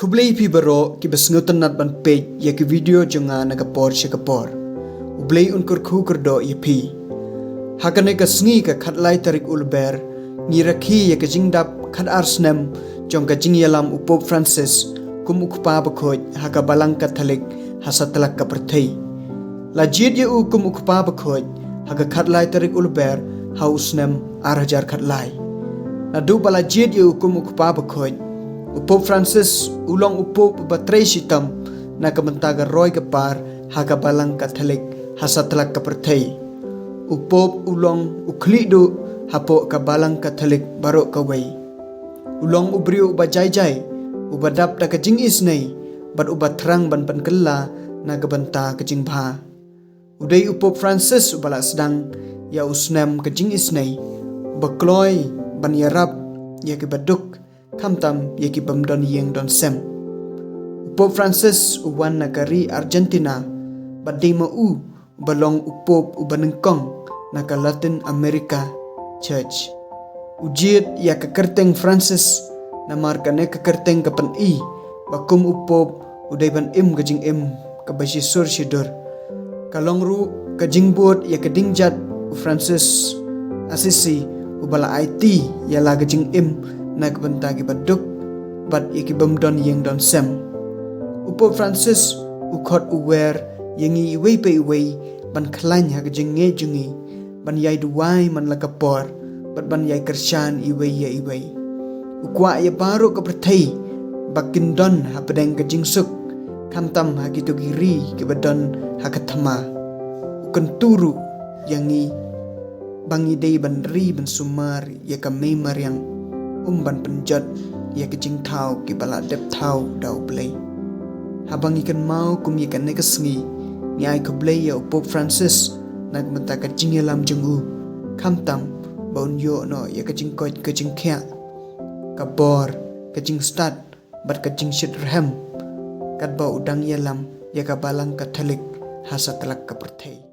kublei pi baro ki besngutan nat ban page ya ki video jonga na kapor shakapor. Ublei unkur khu kerdo ya pi. Hakane ka sngi ka khatlai tarik ulber ni rakhi ya ka jingdap khat arsnem jong ka jingyalam upop Francis kum ukpa bakhoj haka balang ka thalik hasatlak ka perthei. Lajid ya kum ukpa bakhoj haka khatlai tarik ulber hausnem 8,000 khatlai. Nadu balajid ya kum ukpa bakhoj Upop Francis ulong upop batrei sitam na kamentaga roy kapar haga balang kathalik hasatlak kaperthei. Upop ulong uklidu hapo kabalang kathalik barok kawai. Ulong ubriu ubajai-jai ubadap da kajing isnei bad ubatrang ban pankella na kabanta kajing bha. Udai upop Francis ubala sedang ya usnem kajing isnei bakloy ban yarab ya kibaduk kamtam yaki bamdon yeng don sem. Upop Francis uwan nakari Argentina badima balong upop ubanengkong naka Latin America Church. Ujit ya kekerteng Francis namarkane kekerteng kapan bakum upop uday ban gajing kabashi sur shidur. Kalong ru kajing buat ya kedingjat Francis Assisi ubala IT ya la gajing na kabanta ki baduk bad iki bamdon yeng don sem. Upop Francis ukhot uwer yengi iwei pe iwei ban khlany ha gajing nge jungi ban yai duwai man lakapor bad ban yai kershan iwei ya iwei. Ukwa ya baru ka perthei bakindon ha pedeng gajing suk kamtam ha gitu giri ki badon ha kathama. Ukon turu yangi bangi dei ban ri ban sumar ya ka memar yang ban penjat ya kejing tau ki bala dep tau dau play. Habang ikan mau kum ikan ne kesngi ni ai ko play ya Upop Francis nag menta ka jingelam jengu kamtam baun yo no ya kejing koj kejing kya kabor kejing start bat kejing shit rem kat ba udang yalam ya ka balang ka thalik hasatlak ka perthei.